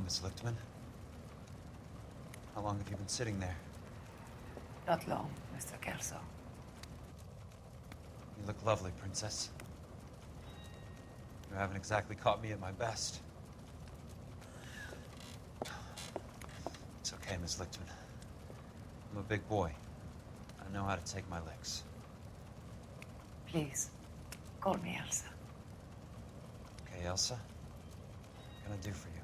Miss Lichtman. How long have you been sitting there? Not long, Mr. Kelso. You look lovely, Princess. You haven't exactly caught me at my best. It's okay, Miss Lichtman. I'm a big boy. I know how to take my licks. Please, call me Elsa. Okay, Elsa? What can I do for you?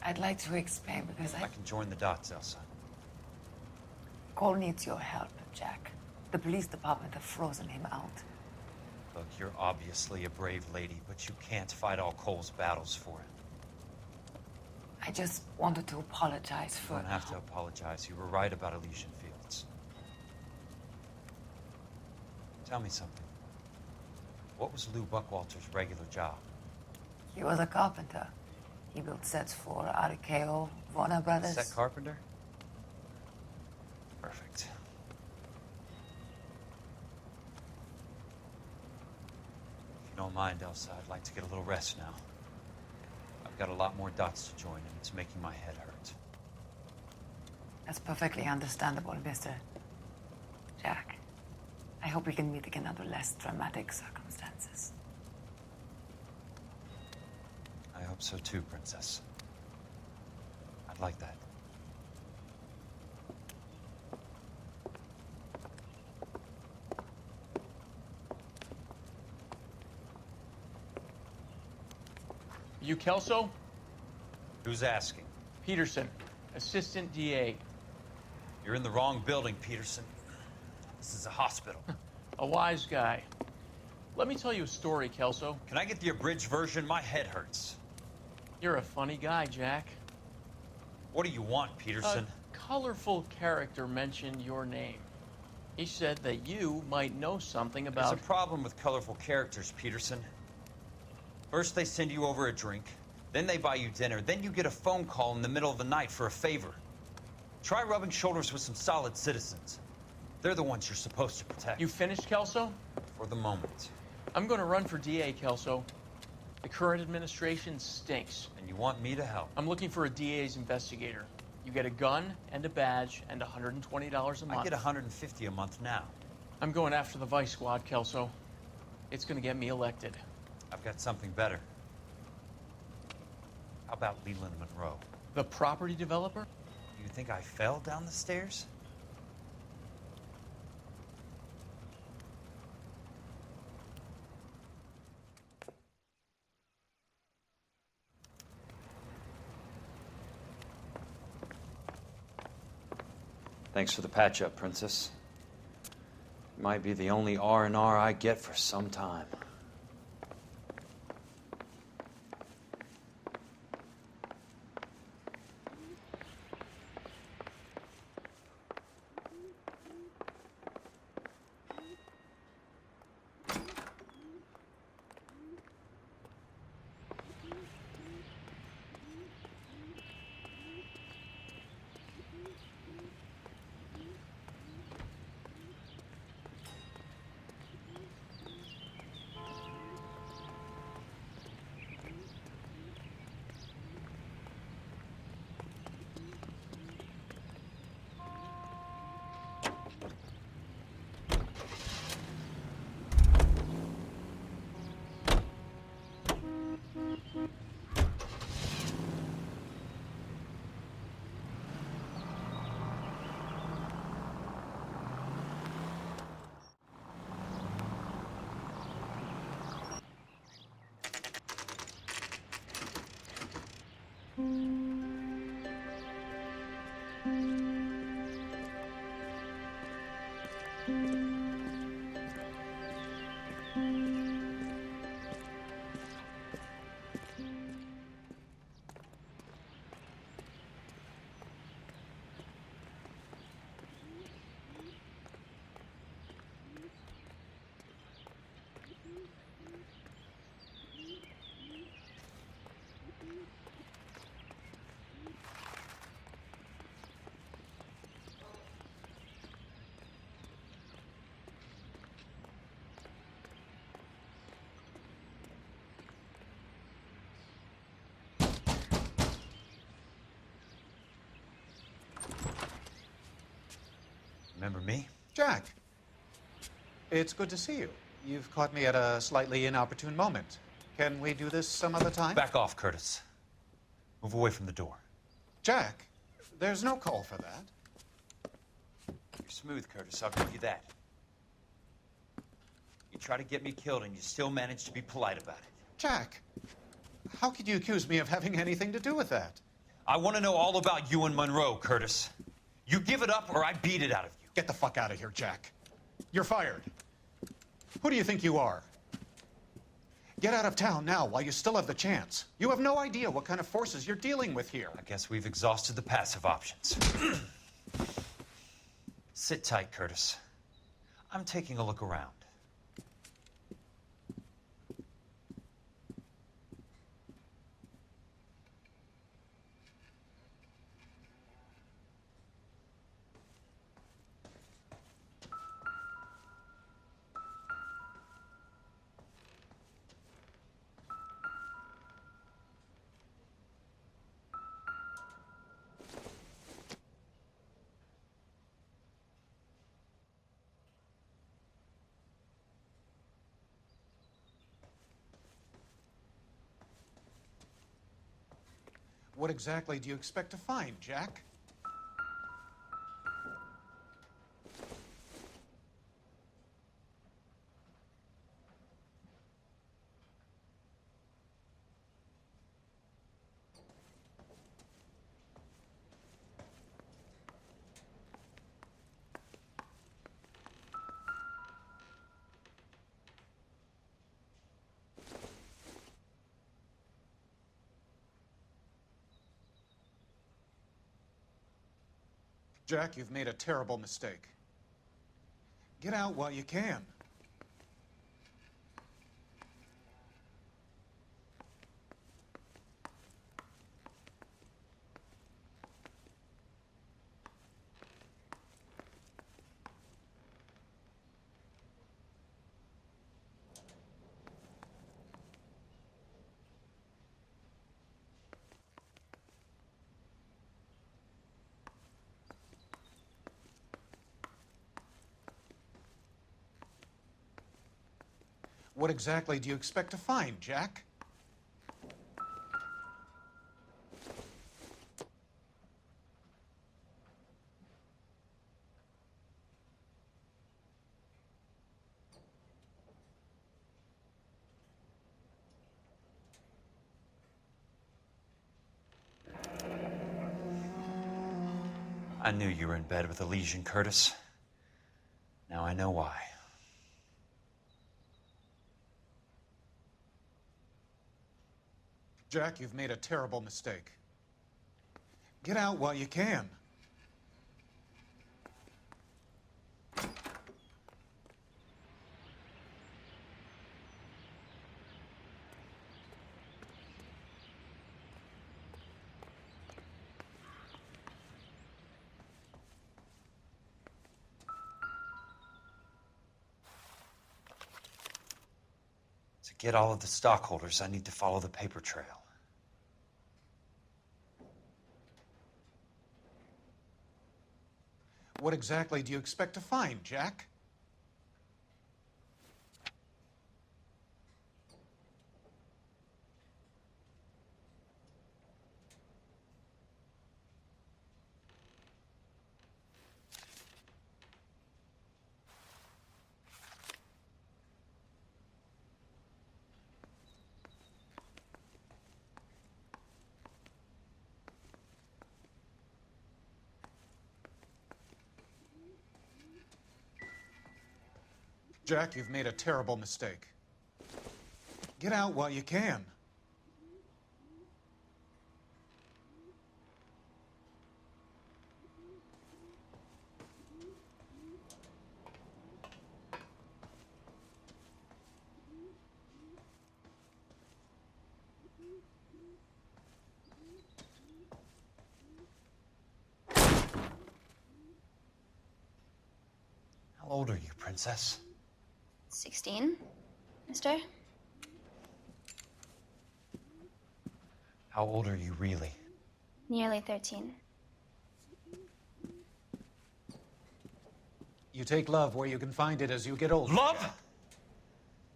I'd like to explain because I can join the dots, Elsa. Cole needs your help, Jack. The police department have frozen him out. Look, you're obviously a brave lady, but you can't fight all Cole's battles for him. I just wanted to apologize for... You don't have to apologize. You were right about Elysian Fields. Tell me something. What was Lou Buckwalter's regular job? He was a carpenter. He built sets for RKO, Warner Brothers. Set carpenter? Perfect. If you don't mind, Elsa, I'd like to get a little rest now. I've got a lot more dots to join, and it's making my head hurt. That's perfectly understandable, Mr. Jack. I hope we can meet again under less dramatic circumstances. I hope so too, Princess. I'd like that. You Kelso? Who's asking? Peterson, Assistant DA. You're in the wrong building, Peterson. This is a hospital. A wise guy. Let me tell you a story, Kelso. Can I get the abridged version? My head hurts. You're a funny guy, Jack. What do you want, Peterson? A colorful character mentioned your name. He said that you might know something about... There's a problem with colorful characters, Peterson. First they send you over a drink, then they buy you dinner, then you get a phone call in the middle of the night for a favor. Try rubbing shoulders with some solid citizens. They're the ones you're supposed to protect. You finished, Kelso? For the moment. I'm going to run for DA, Kelso. The current administration stinks. And you want me to help? I'm looking for a DA's investigator. You get a gun and a badge and $120 a month. I get $150 a month now. I'm going after the Vice Squad, Kelso. It's going to get me elected. I've got something better. How about Leland Monroe? The property developer? You think I fell down the stairs? Thanks for the patch-up, Princess. Might be the only R&R I get for some time. Remember me? Jack, it's good to see you. You've caught me at a slightly inopportune moment. Can we do this some other time? Back off, Curtis. Move away from the door. Jack, there's no call for that. You're smooth, Curtis, I'll give you that. You try to get me killed and you still manage to be polite about it. Jack, how could you accuse me of having anything to do with that? I want to know all about you and Monroe, Curtis. You give it up or I beat it out of you. Get the fuck out of here, Jack. You're fired. Who do you think you are? Get out of town now while you still have the chance. You have no idea what kind of forces you're dealing with here. I guess we've exhausted the passive options. Sit tight, Curtis. I'm taking a look around. What exactly do you expect to find, Jack? Jack, you've made a terrible mistake. Get out while you can. What exactly do you expect to find, Jack? I knew you were in bed with a lesion, Curtis. Now I know why. Jack, you've made a terrible mistake. Get out while you can. To get all of the stockholders, I need to follow the paper trail. What exactly do you expect to find, Jack? Jack, you've made a terrible mistake. Get out while you can. How old are you, Princess? 16, mister? How old are you really? Nearly 13. You take love where you can find it as you get older. Love? Jack.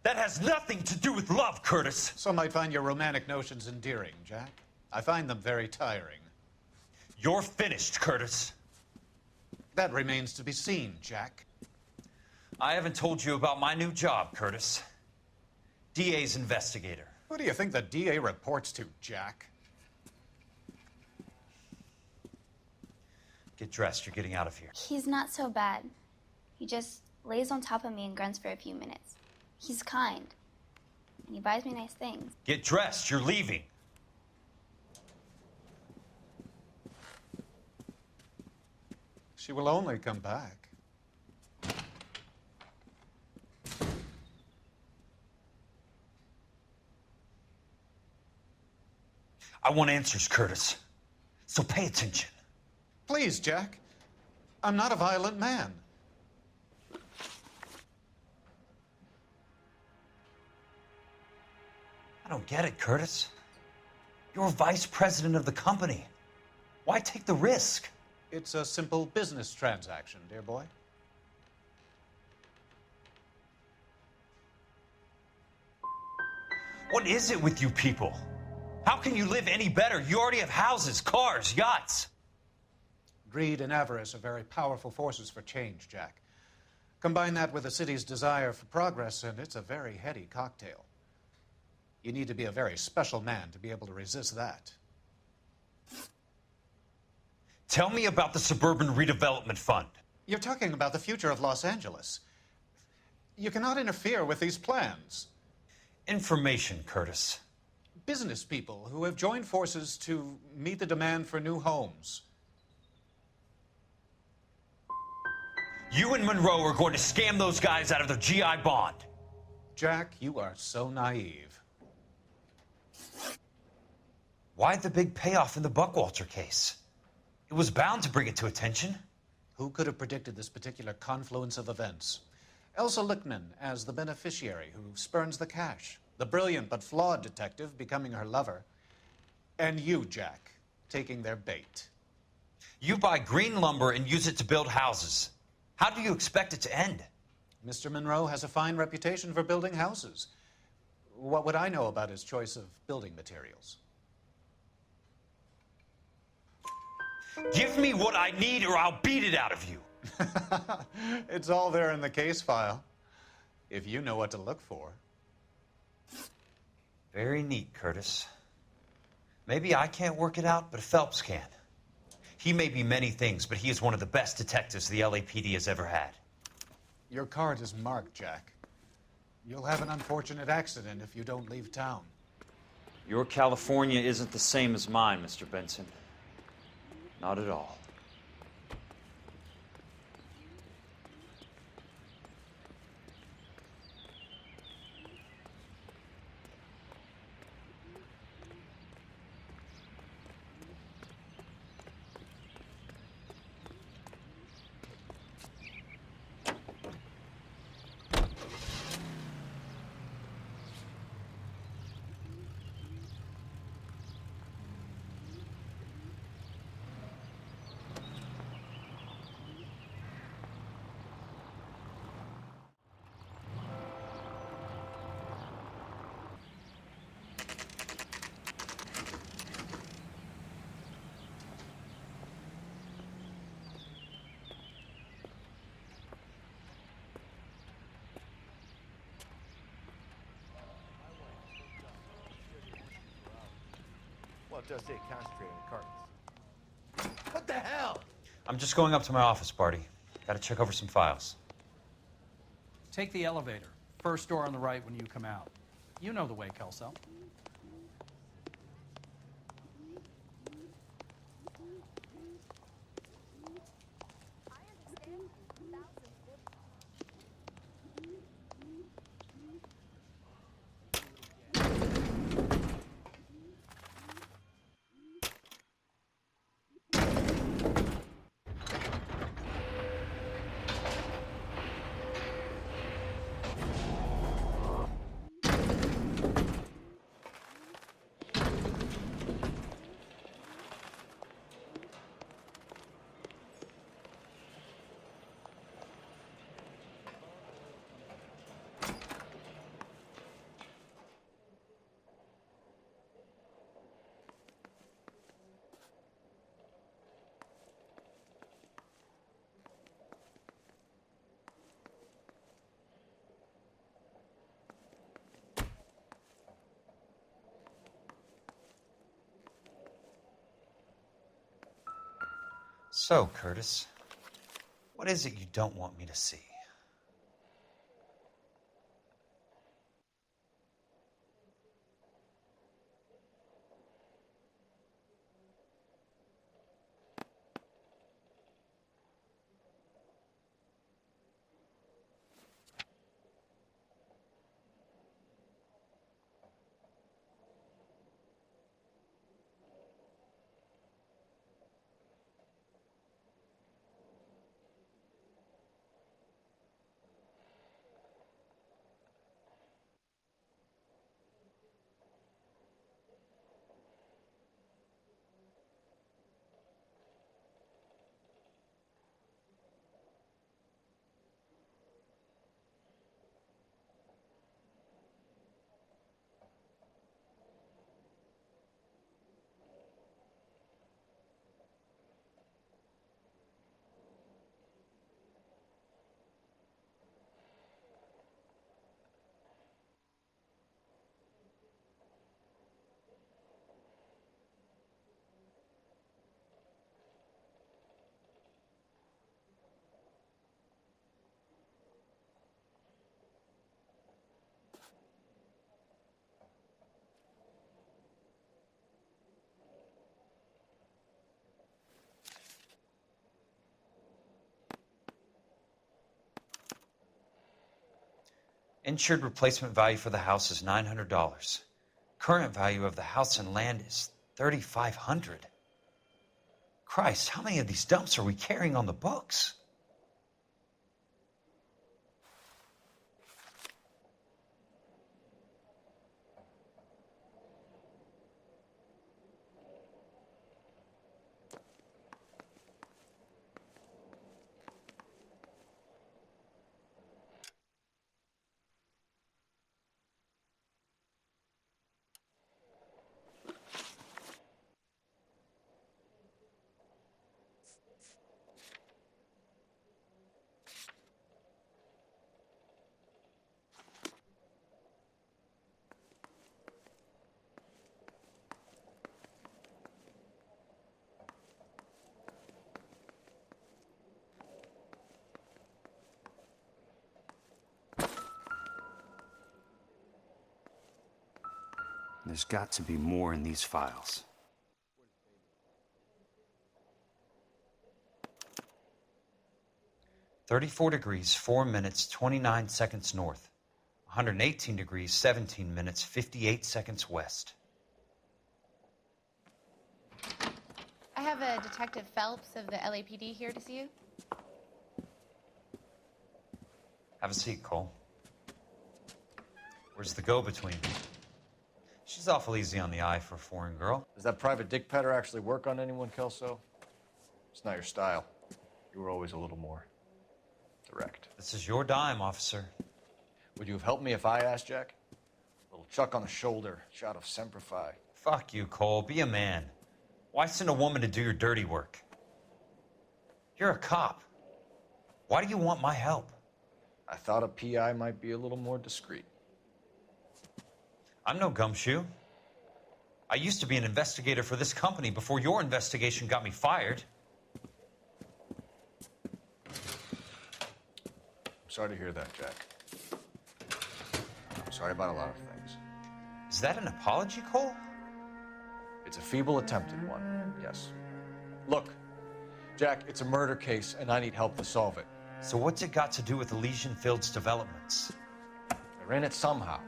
That has nothing to do with love, Curtis. Some might find your romantic notions endearing, Jack. I find them very tiring. You're finished, Curtis. That remains to be seen, Jack. I haven't told you about my new job, Curtis. DA's investigator. Who do you think the DA reports to, Jack? Get dressed, you're getting out of here. He's not so bad. He just lays on top of me and grunts for a few minutes. He's kind. And he buys me nice things. Get dressed, you're leaving. She will only come back. I want answers, Curtis. So pay attention. Please, Jack. I'm not a violent man. I don't get it, Curtis. You're vice president of the company. Why take the risk? It's a simple business transaction, dear boy. What is it with you people? How can you live any better? You already have houses, cars, yachts. Greed and avarice are very powerful forces for change, Jack. Combine that with the city's desire for progress, and it's a very heady cocktail. You need to be a very special man to be able to resist that. Tell me about the Suburban Redevelopment Fund. You're talking about the future of Los Angeles. You cannot interfere with these plans. Information, Curtis. Business people who have joined forces to meet the demand for new homes. You and Monroe are going to scam those guys out of their GI bond. Jack, you are so naive. Why the big payoff in the Buckwalter case? It was bound to bring it to attention. Who could have predicted this particular confluence of events? Elsa Lichtman as the beneficiary who spurns the cash. The brilliant but flawed detective becoming her lover. And you, Jack, taking their bait. You buy green lumber and use it to build houses. How do you expect it to end? Mr. Monroe has a fine reputation for building houses. What would I know about his choice of building materials? Give me what I need or I'll beat it out of you. It's all there in the case file, if you know what to look for. Very neat, Curtis. Maybe I can't work it out, but Phelps can. He may be many things, but he is one of the best detectives the LAPD has ever had. Your card is marked, Jack. You'll have an unfortunate accident if you don't leave town. Your California isn't the same as mine, Mr. Benson. Not at all. Well, it does say concentrate on the cartons. What the hell? I'm just going up to my office, Barty. Gotta check over some files. Take the elevator. First door on the right when you come out. You know the way, Kelso. So, Curtis, what is it you don't want me to see? Insured replacement value for the house is $900. Current value of the house and land is $3,500. Christ, how many of these dumps are we carrying on the books? There's got to be more in these files. "34 degrees, 4 minutes, 29 seconds north. 118 degrees, 17 minutes, 58 seconds west." I have a Detective Phelps of the LAPD here to see you. Have a seat, Cole. Where's the go-between? She's awful easy on the eye for a foreign girl. Does that private dick petter actually work on anyone, Kelso? It's not your style. You were always a little more direct. This is your dime, officer. Would you have helped me if I asked, Jack? A little chuck on the shoulder, shot of Semper Fi. Fuck you, Cole. Be a man. Why send a woman to do your dirty work? You're a cop. Why do you want my help? I thought a PI might be a little more discreet. I'm no gumshoe. I used to be an investigator for this company before your investigation got me fired. I'm sorry to hear that, Jack. I'm sorry about a lot of things. Is that an apology, Cole? It's a feeble attempted one, yes. Look, Jack, it's a murder case, and I need help to solve it. So what's it got to do with Elysian Fields developments? They're in it somehow.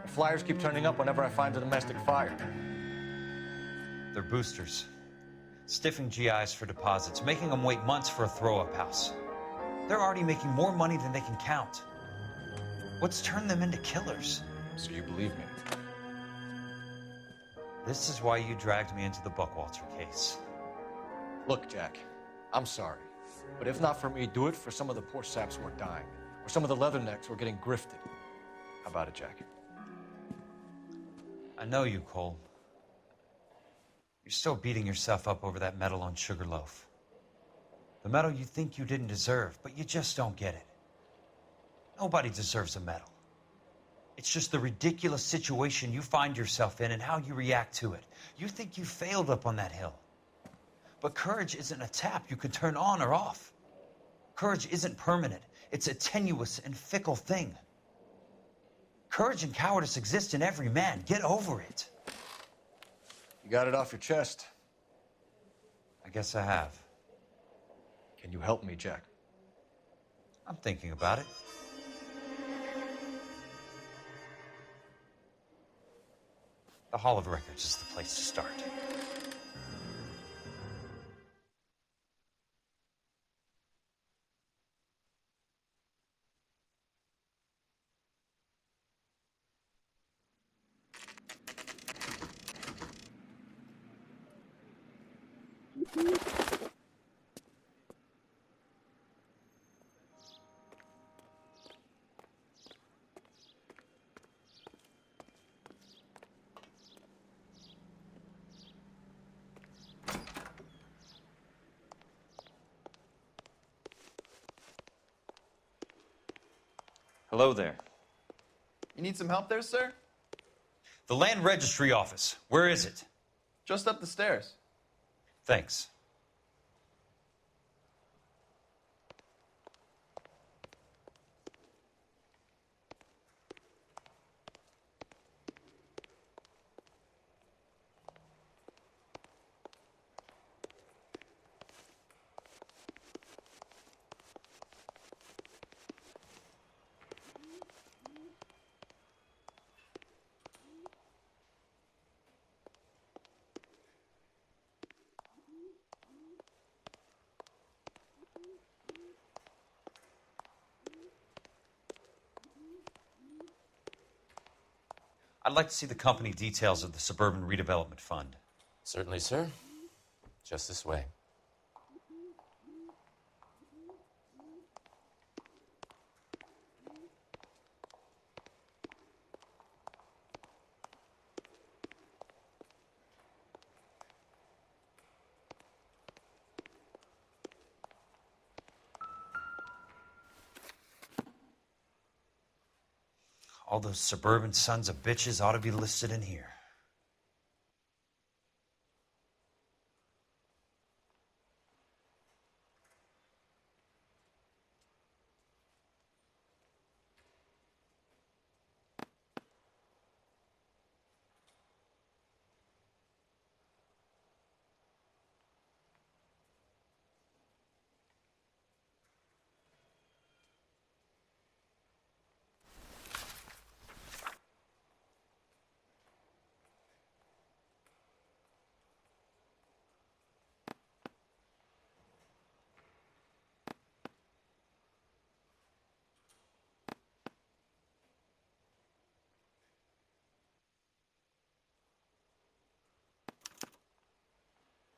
The flyers keep turning up whenever I find a domestic fire. They're boosters. Stiffing GIs for deposits, making them wait months for a throw-up house. They're already making more money than they can count. What's turned them into killers? So you believe me? This is why you dragged me into the Buckwalter case. Look, Jack, I'm sorry. But if not for me, do it for some of the poor saps who are dying. Or some of the leathernecks who are getting grifted. How about it, Jack? I know you, Cole. You're still beating yourself up over that medal on Sugarloaf. The medal you think you didn't deserve, but you just don't get it. Nobody deserves a medal. It's just the ridiculous situation you find yourself in and how you react to it. You think you failed up on that hill. But courage isn't a tap you can turn on or off. Courage isn't permanent. It's a tenuous and fickle thing. Courage and cowardice exist in every man. Get over it. You got it off your chest. I guess I have. Can you help me, Jack? I'm thinking about it. The Hall of Records is the place to start. Hello there. You need some help there, sir? The Land Registry Office. Where is it? Just up the stairs. Thanks. I'd like to see the company details of the Suburban Redevelopment Fund. Certainly, sir. Just this way. All those suburban sons of bitches ought to be listed in here.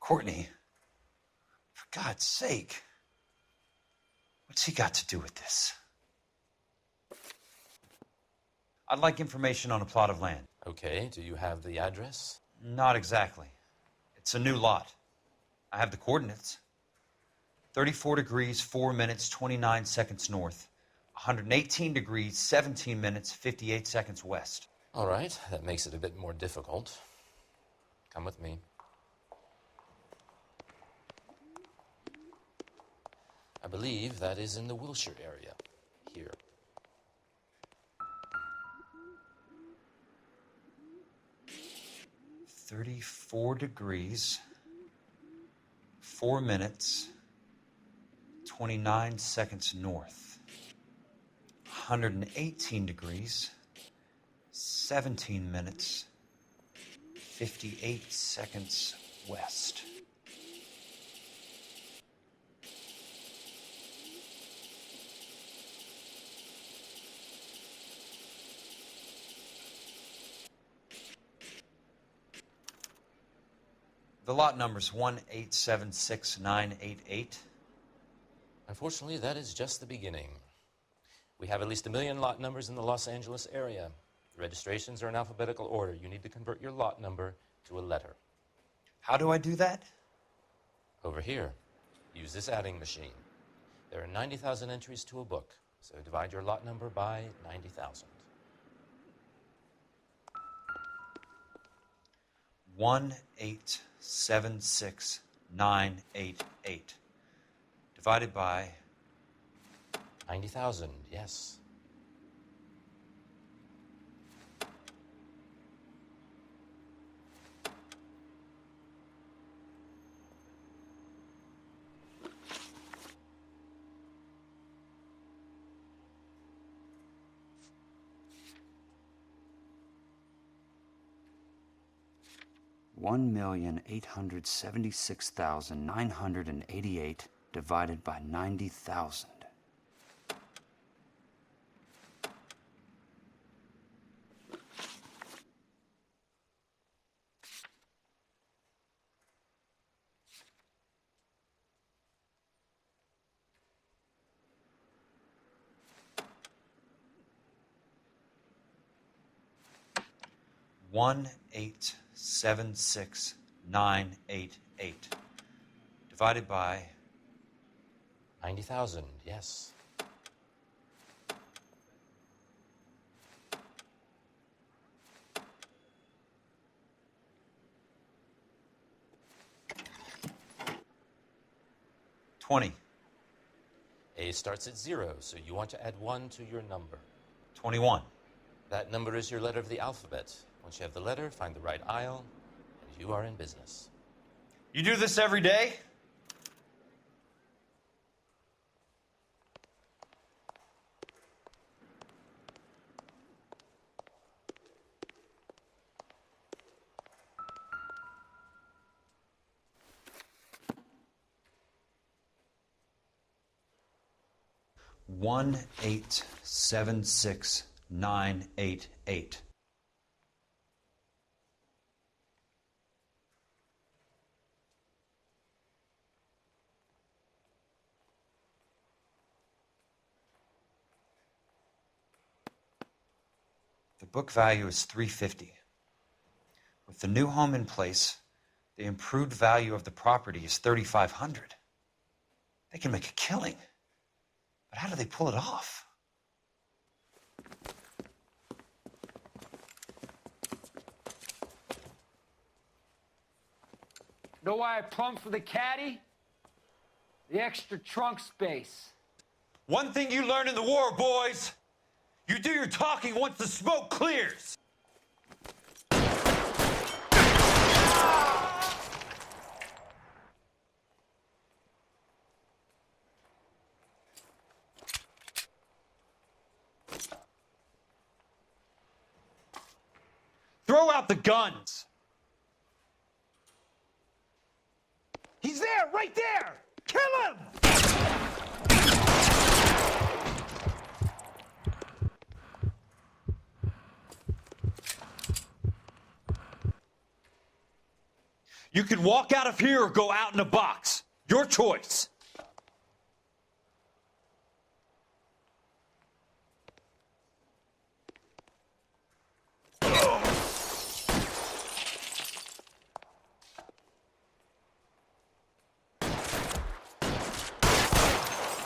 Courtney, for God's sake, what's he got to do with this? I'd like information on a plot of land. Okay, do you have the address? Not exactly. It's a new lot. I have the coordinates. 34 degrees, 4 minutes, 29 seconds north. 118 degrees, 17 minutes, 58 seconds west. All right, that makes it a bit more difficult. Come with me. I believe that is in the Wilshire area, here. "34 degrees, 4 minutes, 29 seconds north. 118 degrees, 17 minutes, 58 seconds west." The lot number's 1876988. Unfortunately, that is just the beginning. We have at least 1 million lot numbers in the Los Angeles area. The registrations are in alphabetical order. You need to convert your lot number to a letter. How do I do that? Over here, use this adding machine. There are 90,000 entries to a book, so divide your lot number by 90,000. 1876988. 988. Divided by 90,000, yes. $1,876,988 divided by 90,000. $1,876,988 divided by 90,000, yes. $20. A starts at 0, so you want to add 1 to your number. $21. That number is your letter of the alphabet. Once you have the letter, find the right aisle, and you are in business. You do this every day? $1,876,988. The book value is $350. With the new home in place, the improved value of the property is $3,500. They can make a killing. But how do they pull it off? Know why I plumbed for the caddy? The extra trunk space. One thing you learn in the war, boys. You do your talking once the smoke clears. Throw out the guns. He's there, right there! Kill him! You can walk out of here or go out in a box. Your choice.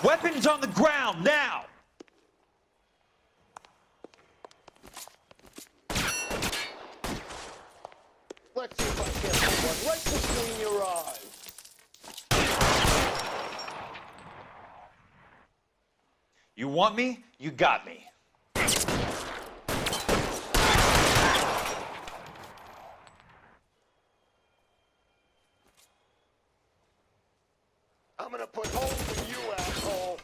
Weapons on the ground, now! Let's see if I can't put one right between your eyes. You want me? You got me. I'm gonna put holes in you, asshole.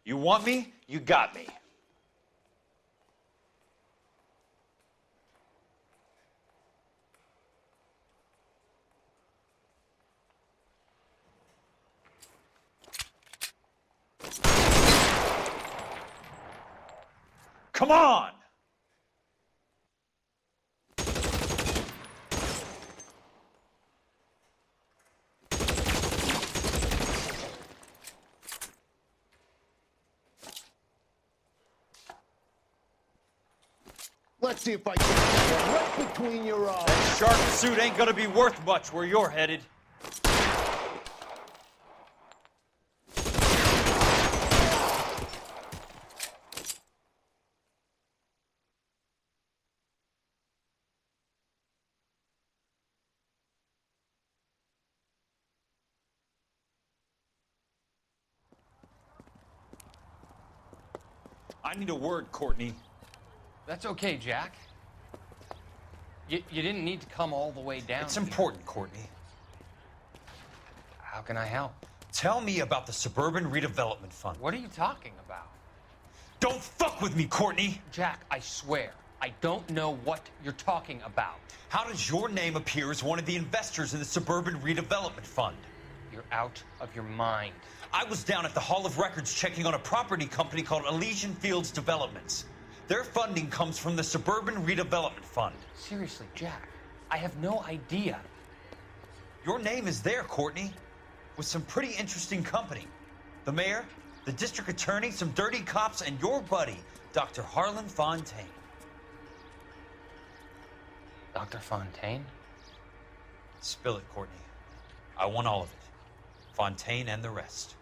You want me? You got me. Come on! Let's see if I can put one right between your eyes. That shark suit ain't gonna be worth much where you're headed. I need a word, Courtney. That's okay, Jack. You didn't need to come all the way down. It's important, Courtney. How can I help? Tell me about the Suburban Redevelopment Fund. What are you talking about? Don't fuck with me, Courtney! Jack, I swear, I don't know what you're talking about. How does your name appear as one of the investors in the Suburban Redevelopment Fund? You're out of your mind. I was down at the Hall of Records checking on a property company called Elysian Fields Developments. Their funding comes from the Suburban Redevelopment Fund. Seriously, Jack, I have no idea. Your name is there, Courtney, with some pretty interesting company. The mayor, the district attorney, some dirty cops, and your buddy, Dr. Harlan Fontaine. Dr. Fontaine? Spill it, Courtney. I want all of it. Fontaine and the rest.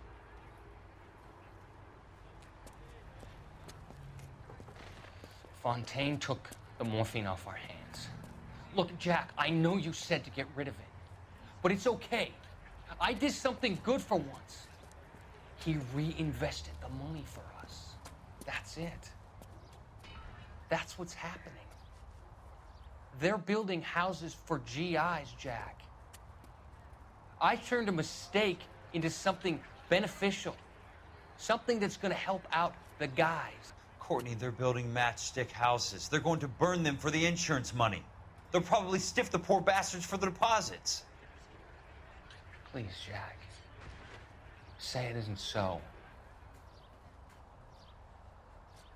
Fontaine took the morphine off our hands. Look, Jack, I know you said to get rid of it, but it's okay. I did something good for once. He reinvested the money for us. That's it. That's what's happening. They're building houses for GIs, Jack. I turned a mistake into something beneficial, something that's going to help out the guys. Courtney, they're building matchstick houses. They're going to burn them for the insurance money. They'll probably stiff the poor bastards for the deposits. Please, Jack. Say it isn't so.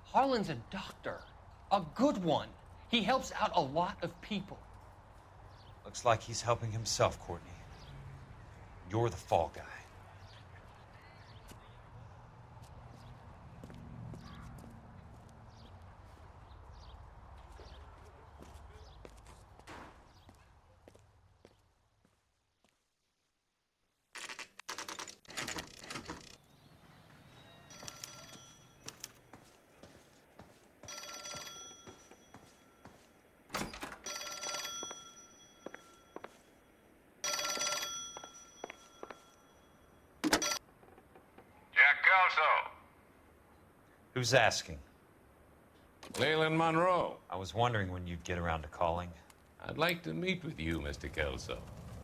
Harlan's a doctor, a good one. He helps out a lot of people. Looks like he's helping himself, Courtney. You're the fall guy. Who's asking? Leland Monroe. I was wondering when you'd get around to calling. I'd like to meet with you, Mr. Kelso.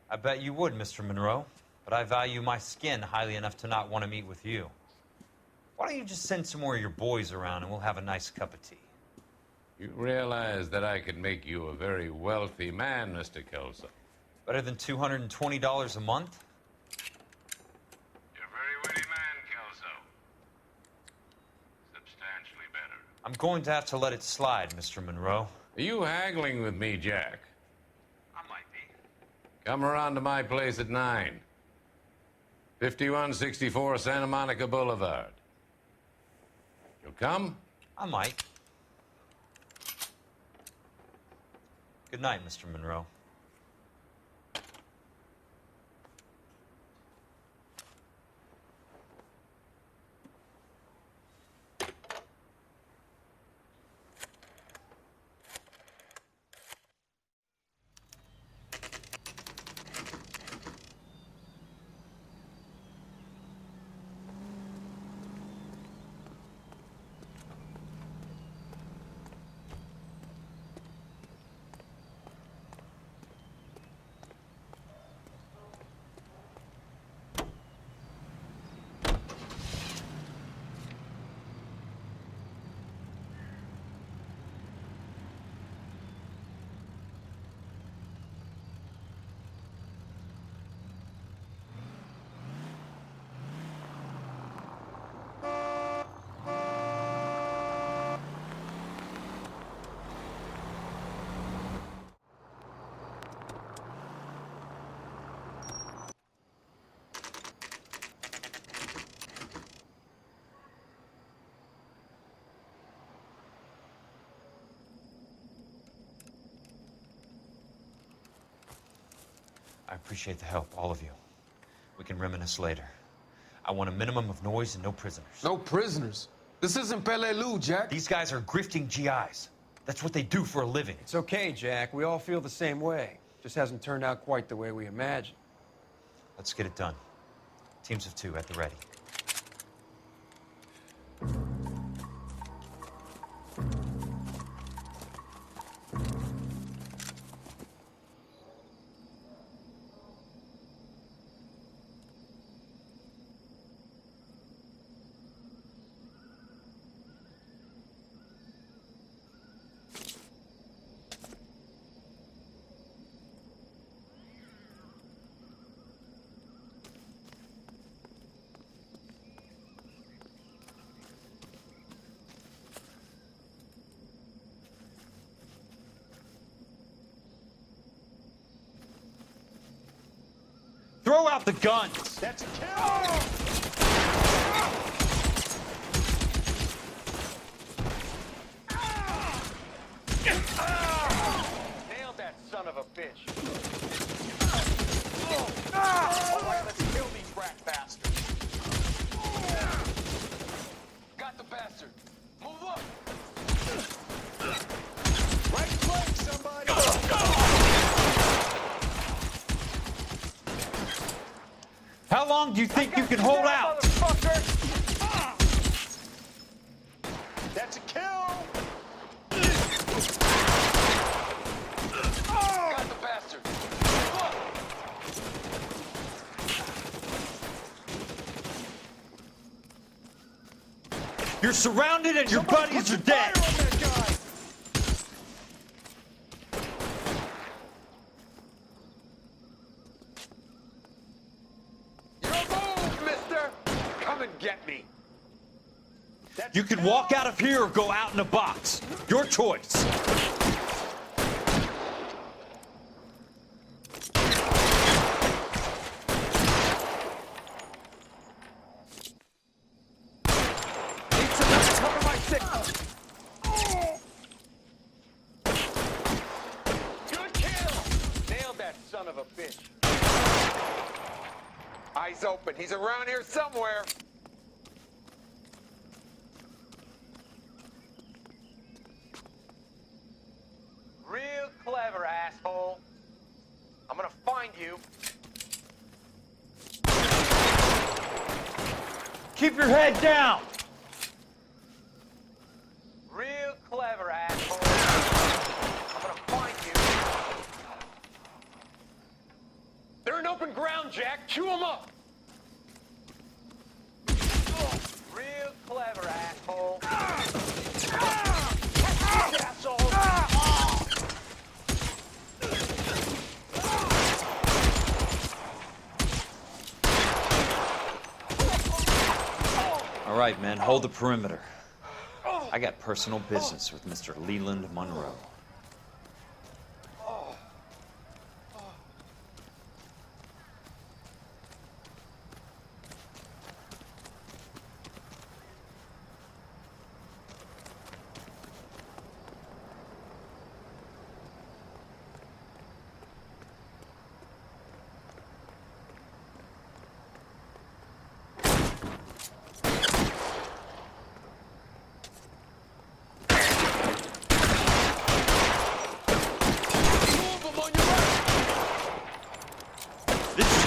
I bet you would, Mr. Monroe. But I value my skin highly enough to not want to meet with you. Why don't you just send some more of your boys around and we'll have a nice cup of tea? You realize that I could make you a very wealthy man, Mr. Kelso. Better than $220 a month? You're a very witty man, Kelso. Substantially better. I'm going to have to let it slide, Mr. Monroe. Are you haggling with me, Jack? I might be. Come around to my place at 9. 5164 Santa Monica Boulevard. You'll come? I might. Good night, Mr. Monroe. I appreciate the help, all of you. We can reminisce later. I want a minimum of noise and no prisoners. No prisoners? This isn't Pelelu, Jack. These guys are grifting GIs. That's what they do for a living. It's okay, Jack. We all feel the same way. Just hasn't turned out quite the way we imagined. Let's get it done. Teams of 2 at the ready. Throw out the guns! That's a kill! Nailed that son of a bitch. Let's kill these rat bastards. Got the bastard. Move up. Right flank, somebody! How long do you think you can hold out? That's a kill! Got the bastard. Move up. You're surrounded and your buddies are dead! Your move, mister. Come and get me. You can walk out of here or go out in a box. Your choice. Cover my six. Good kill. Nailed that son of a bitch. Eyes open. He's around here somewhere. Real clever, asshole. I'm gonna find you. Keep your head down! Real clever, asshole. I'm gonna find you. They're in open ground, Jack. Chew them up. Real clever, asshole. Asshole. All right, men, hold the perimeter. I got personal business with Mr. Leland Monroe.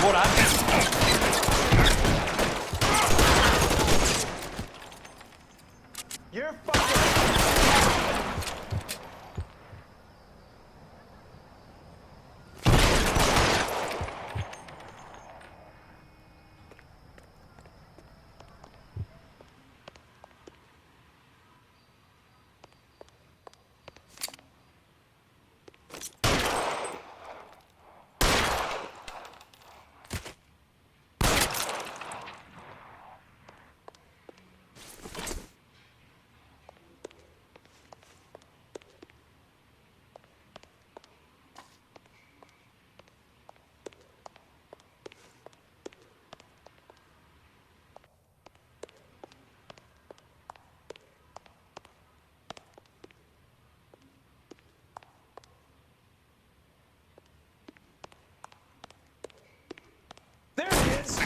What I You're fucking. There he is!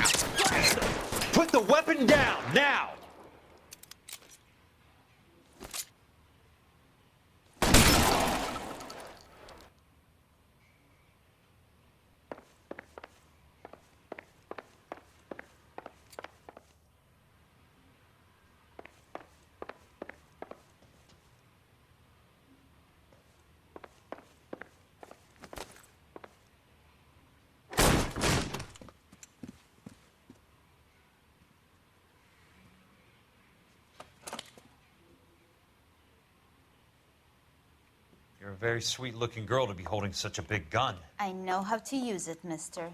Put the weapon down, now! You're a very sweet-looking girl to be holding such a big gun. I know how to use it, mister.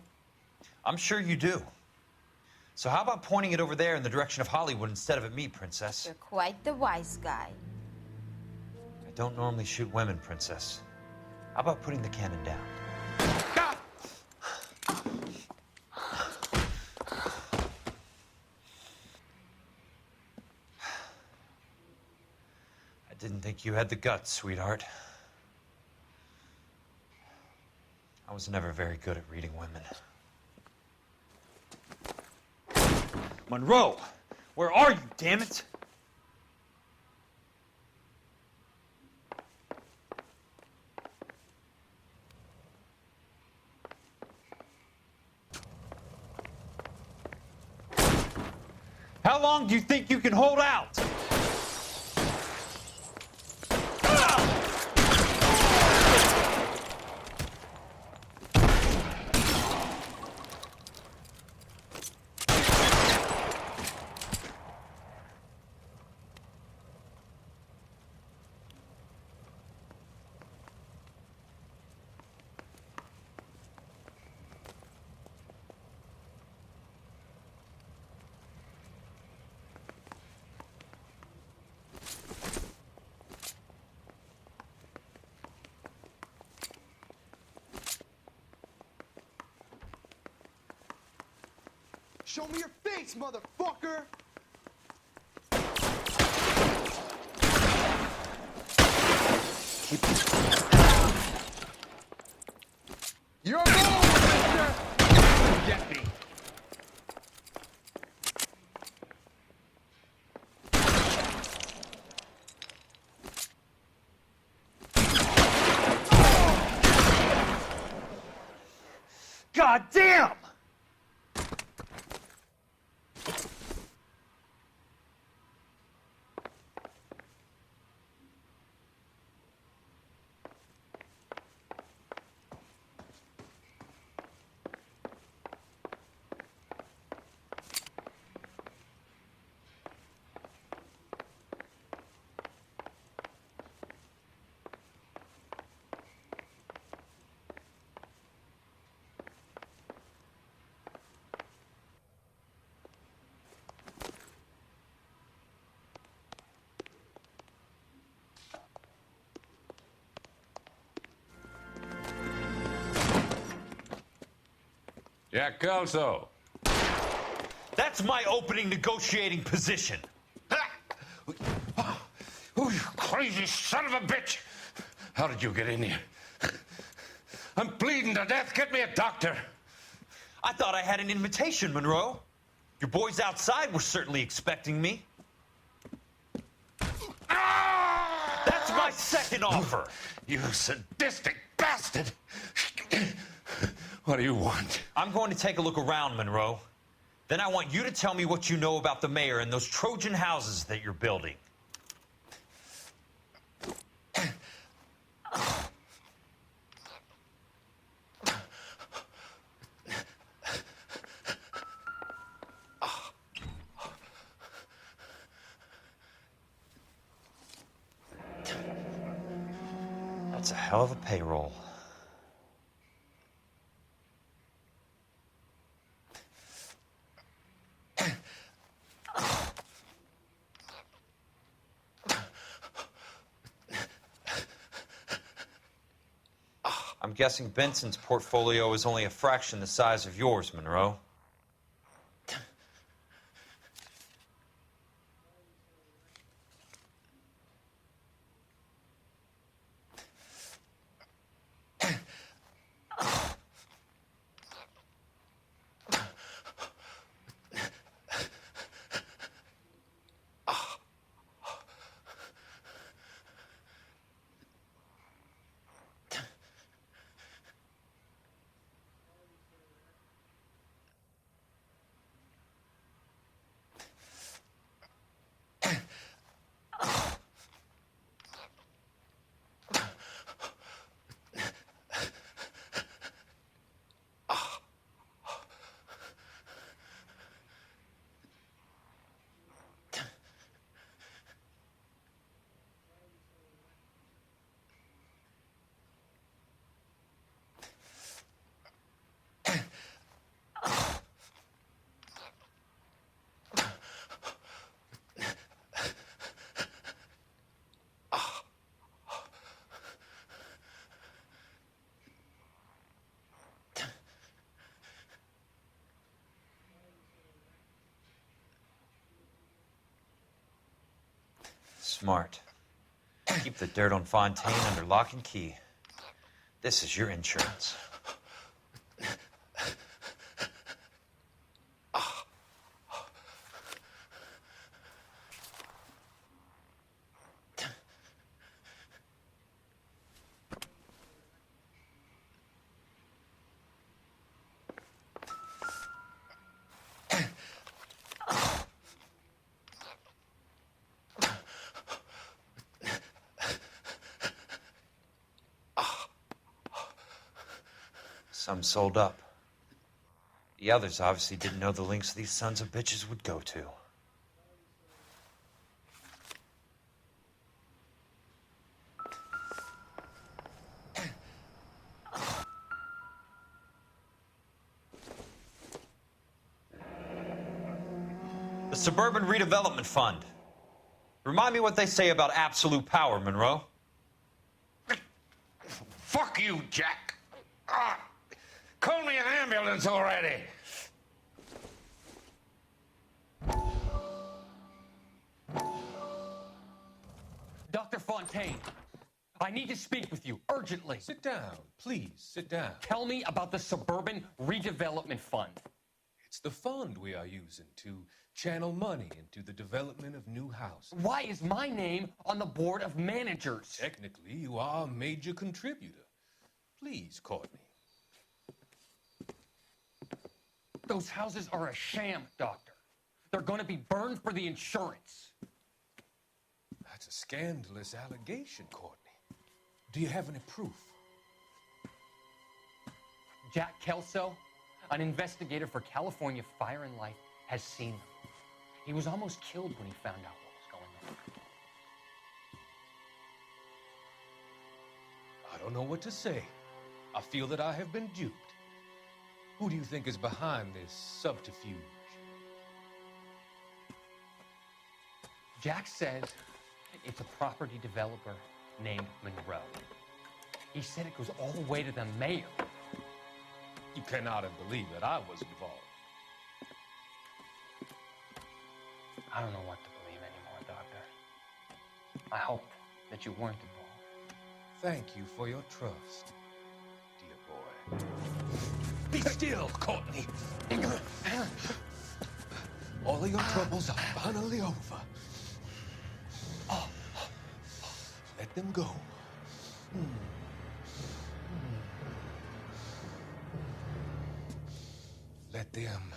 I'm sure you do. So how about pointing it over there in the direction of Hollywood instead of at me, Princess? You're quite the wise guy. I don't normally shoot women, Princess. How about putting the cannon down? think you had the guts, sweetheart. I was never very good at reading women. Monroe! Where are you, damn it? How long do you think you can hold out? Show me your face, motherfucker! You're alone, mister! Get me. God damn! Jack Kelso. That's my opening negotiating position. Oh, you crazy son of a bitch! How did you get in here? I'm bleeding to death. Get me a doctor. I thought I had an invitation, Monroe. Your boys outside were certainly expecting me. That's my second offer. You sadistic bastard! What do you want? I'm going to take a look around, Monroe. Then I want you to tell me what you know about the mayor and those Trojan houses that you're building. That's a hell of a payroll. I'm guessing Benson's portfolio is only a fraction the size of yours, Monroe. Smart. Keep the dirt on Fontaine under lock and key. This is your insurance. Some sold up. The others obviously didn't know the links these sons of bitches would go to. The Suburban Redevelopment Fund. Remind me what they say about absolute power, Monroe. Fuck you, Jack. Call me an ambulance already. Dr. Fontaine, I need to speak with you urgently. Sit down, please, sit down. Tell me about the Suburban Redevelopment Fund. It's the fund we are using to channel money into the development of new houses. Why is my name on the board of managers? Technically, you are a major contributor. Please, Courtney. Those houses are a sham, Doctor. They're going to be burned for the insurance. That's a scandalous allegation, Courtney. Do you have any proof? Jack Kelso, an investigator for California Fire and Life, has seen them. He was almost killed when he found out what was going on. I don't know what to say. I feel that I have been duped. Who do you think is behind this subterfuge? Jack says it's a property developer named Monroe. He said it goes all the way to the mayor. You cannot believe that I was involved. I don't know what to believe anymore, Doctor. I hoped that you weren't involved. Thank you for your trust, dear boy. Be still, Courtney. All of your troubles are finally over. Let them go. Let them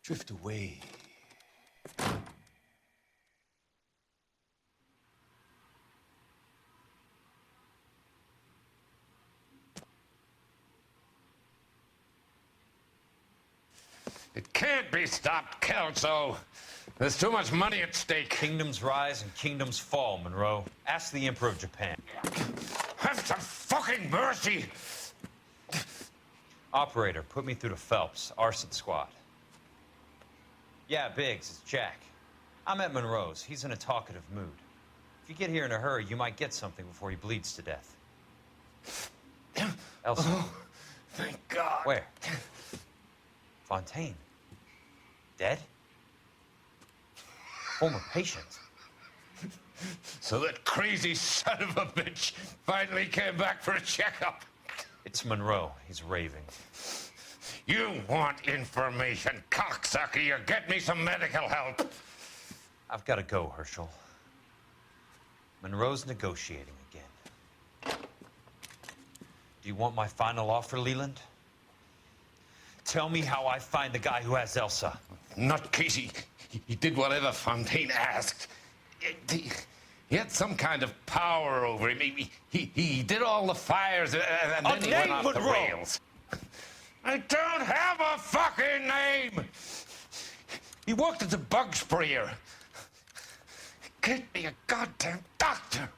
drift away. It can't be stopped, Kelso. There's too much money at stake. Kingdoms rise and kingdoms fall, Monroe. Ask the Emperor of Japan. Have some fucking mercy! Operator, put me through to Phelps, arson squad. Yeah, Biggs, it's Jack. I'm at Monroe's. He's in a talkative mood. If you get here in a hurry, you might get something before he bleeds to death. Elsa. Oh, thank God. Where? Fontaine. Dead? Former patient. So that crazy son of a bitch finally came back for a checkup. It's Monroe. He's raving. You want information, cocksucker. You get me some medical help. I've got to go, Herschel. Monroe's negotiating again. Do you want my final offer, Leland? Tell me how I find the guy who has Elsa. Not Casey. He did whatever Fontaine asked. He had some kind of power over him. He did all the fires, and then he went off the rails. I don't have a fucking name! He worked as a bug sprayer. Get me a goddamn doctor!